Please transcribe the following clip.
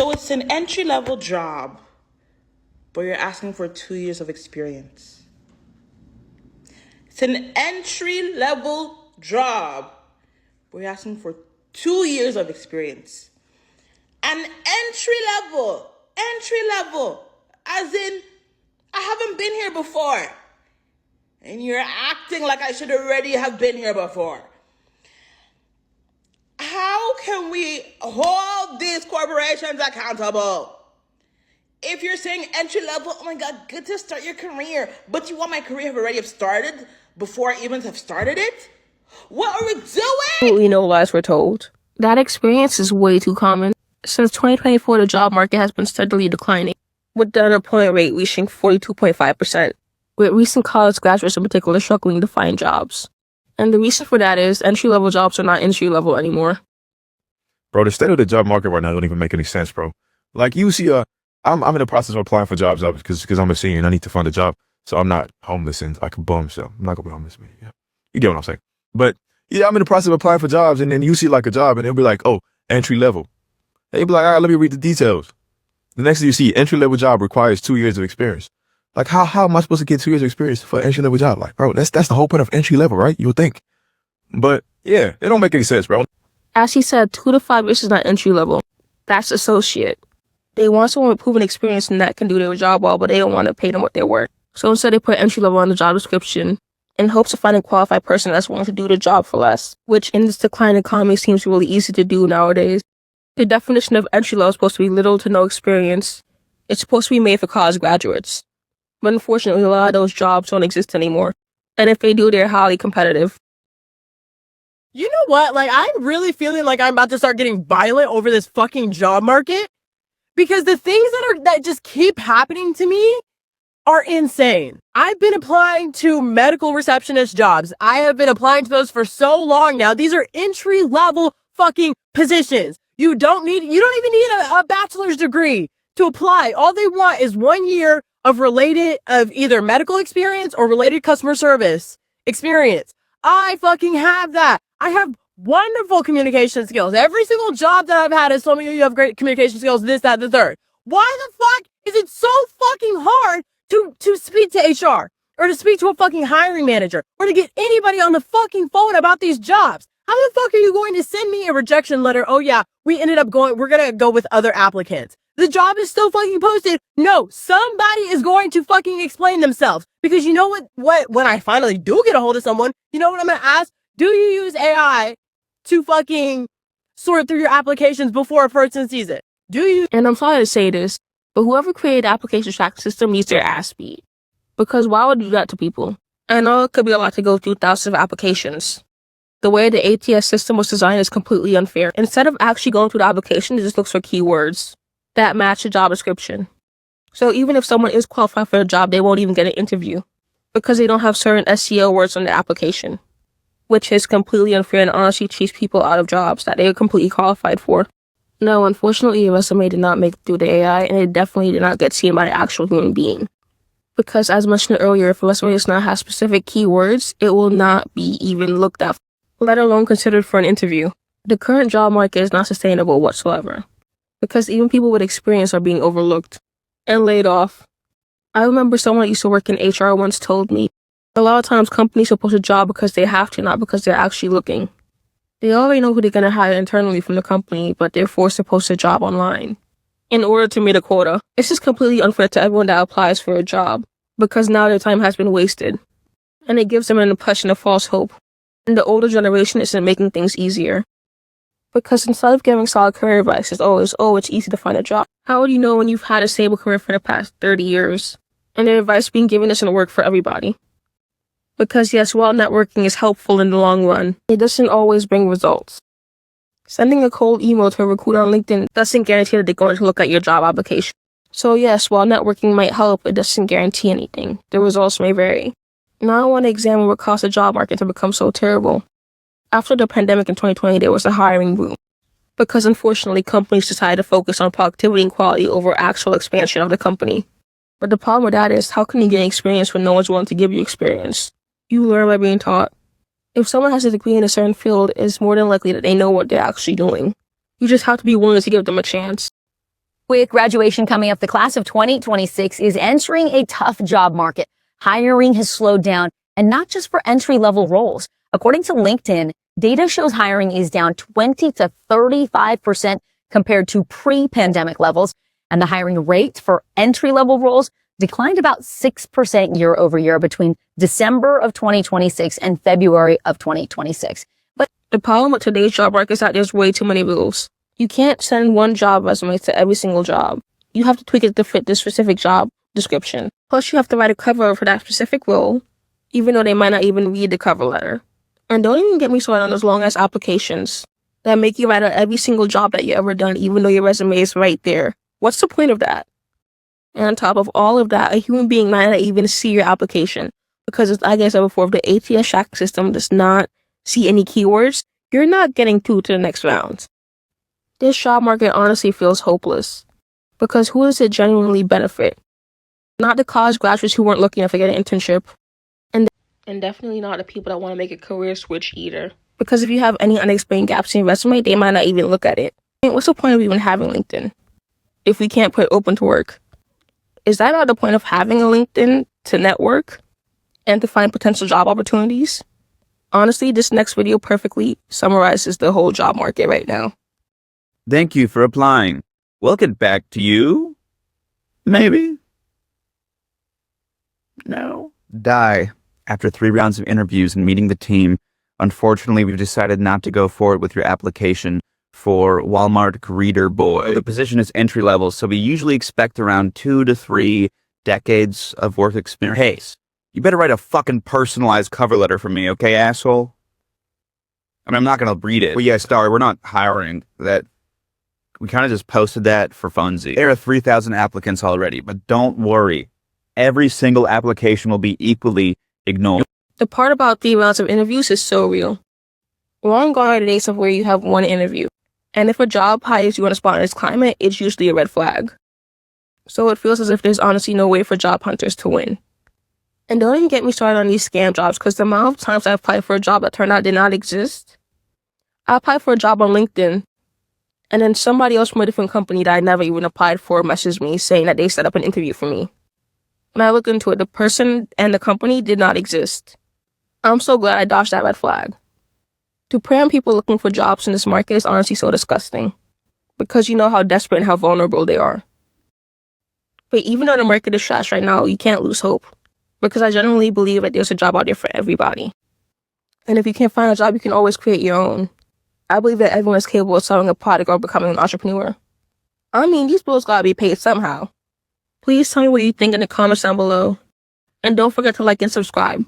So it's an entry-level job, but you're asking for 2 years of experience. It's an entry-level job, but you're asking for 2 years of experience. An entry-level, as in, I haven't been here before. And you're acting like I should already have been here before. How can we hold these corporations accountable? If you're saying entry level, oh my God, good to start your career, but you want my career have already have started before I even have started it? What are we doing? Absolutely no lies were told. That experience is way too common. Since 2024, the job market has been steadily declining, with the unemployment rate reaching 42.5%, with recent college graduates in particular struggling to find jobs. And the reason for that is entry-level jobs are not entry-level anymore. Bro, the state of the job market right now don't even make any sense, bro. Like, you see, I'm in the process of applying for jobs because I'm a senior and I need to find a job. So I'm not homeless and like a bum, so I'm not gonna be homeless, man. Yeah. You get what I'm saying? But yeah, I'm in the process of applying for jobs, and then you see like a job and it'll be like, oh, entry level. And you'll be like, all right, let me read the details. The next thing you see, entry level job requires 2 years of experience. Like, how am I supposed to get 2 years of experience for an entry level job? Like, bro, that's the whole point of entry level, right? You would think. But yeah, it don't make any sense, bro. As he said, 2 to 5 years is not entry-level. That's associate. They want someone with proven experience and that can do their job well, but they don't want to pay them what they're worth. So instead, they put entry-level on the job description in hopes of finding a qualified person that's willing to do the job for less, which in this declining economy seems really easy to do nowadays. The definition of entry-level is supposed to be little to no experience. It's supposed to be made for college graduates. But unfortunately, a lot of those jobs don't exist anymore. And if they do, they're highly competitive. You know what? Like, I'm really feeling like I'm about to start getting violent over this fucking job market, because the things that just keep happening to me are insane. I've been applying to medical receptionist jobs. I have been applying to those for so long now. These are entry level fucking positions. You don't even need a bachelor's degree to apply. All they want is 1 year of either medical experience or related customer service experience. I fucking have that. I have wonderful communication skills. Every single job that I've had has told me you have great communication skills, this, that, the third. Why the fuck is it so fucking hard to speak to HR or to speak to a fucking hiring manager or to get anybody on the fucking phone about these jobs? How the fuck are you going to send me a rejection letter? Oh yeah, we're gonna go with other applicants. The job is still fucking posted. No, somebody is going to fucking explain themselves. Because you know what, when I finally do get a hold of someone, you know what I'm gonna ask? Do you use AI to fucking sort through your applications before a person sees it? Do you? And I'm sorry to say this, but whoever created the application tracking system needs their ass beat. Because why would you do that to people? I know it could be a lot to go through thousands of applications. The way the ATS system was designed is completely unfair. Instead of actually going through the application, it just looks for keywords that match the job description. So even if someone is qualified for the job, they won't even get an interview because they don't have certain SEO words on the application, which is completely unfair and honestly cheats people out of jobs that they are completely qualified for. No, unfortunately, your resume did not make it through the AI, and it definitely did not get seen by an actual human being. Because as mentioned earlier, if a resume does not have specific keywords, it will not be even looked at, let alone considered for an interview. The current job market is not sustainable whatsoever, because even people with experience are being overlooked and laid off. I remember someone that used to work in HR once told me, a lot of times companies will post a job because they have to, not because they're actually looking. They already know who they're going to hire internally from the company, but they're forced to post a job online in order to meet a quota. It's just completely unfair to everyone that applies for a job, because now their time has been wasted. And it gives them an impression of false hope. And the older generation isn't making things easier. Because instead of giving solid career advice, it's always, it's easy to find a job. How would you know when you've had a stable career for the past 30 years? And the advice being given doesn't work for everybody. Because yes, while networking is helpful in the long run, it doesn't always bring results. Sending a cold email to a recruiter on LinkedIn doesn't guarantee that they're going to look at your job application. So yes, while networking might help, it doesn't guarantee anything. The results may vary. Now I want to examine what caused the job market to become so terrible. After the pandemic in 2020, there was a hiring boom. Because unfortunately, companies decided to focus on productivity and quality over actual expansion of the company. But the problem with that is, how can you gain experience when no one's willing to give you experience? You learn by being taught. If someone has a degree in a certain field, it's more than likely that they know what they're actually doing. You just have to be willing to give them a chance. With graduation coming up, the class of 2026 is entering a tough job market. Hiring has slowed down, and not just for entry-level roles. According to LinkedIn, data shows hiring is down 20 to 35% compared to pre-pandemic levels, and the hiring rate for entry-level roles declined about 6% year over year between December of 2026 and February of 2026. But the problem with today's job market is that there's way too many rules. You can't send one job resume to every single job. You have to tweak it to fit the specific job description. Plus, you have to write a cover for that specific role, even though they might not even read the cover letter. And don't even get me started on those long-ass applications that make you write out every single job that you ever done, even though your resume is right there. What's the point of that? And on top of all of that, a human being might not even see your application. Because, as I said before, if the ATS track system does not see any keywords, you're not getting through to the next round. This job market honestly feels hopeless. Because who does it genuinely benefit? Not the college graduates who weren't looking to get an internship. And definitely not the people that want to make a career switch either. Because if you have any unexplained gaps in your resume, they might not even look at it. And what's the point of even having LinkedIn if we can't put open to work? Is that not the point of having a LinkedIn, to network and to find potential job opportunities? Honestly, this next video perfectly summarizes the whole job market right now. Thank you for applying. We'll get back to you. Maybe. No. Die. After 3 rounds of interviews and meeting the team, unfortunately, we've decided not to go forward with your application for Walmart greeter boy. The position is entry level, so we usually expect around 2 to 3 decades of work experience. Hey, you better write a fucking personalized cover letter for me, okay, asshole? I mean, I'm not gonna read it. Well, yeah, sorry, we're not hiring. We kind of just posted that for funsies. There are 3,000 applicants already, but don't worry. Every single application will be equally ignored. The part about 3 rounds of interviews is so real. Long gone are the days of where you have 1 interview. And if a job hires you on a spot in this climate, it's usually a red flag. So it feels as if there's honestly no way for job hunters to win. And don't even get me started on these scam jobs, because the amount of times I applied for a job that turned out did not exist. I applied for a job on LinkedIn, and then somebody else from a different company that I never even applied for messaged me saying that they set up an interview for me. When I looked into it, the person and the company did not exist. I'm so glad I dodged that red flag. To prey on people looking for jobs in this market is honestly so disgusting, because you know how desperate and how vulnerable they are. But even though the market is trash right now, you can't lose hope, because I genuinely believe that there's a job out there for everybody. And if you can't find a job, you can always create your own. I believe that everyone is capable of selling a product or becoming an entrepreneur. I mean, these bills gotta be paid somehow. Please tell me what you think in the comments down below. And don't forget to like and subscribe.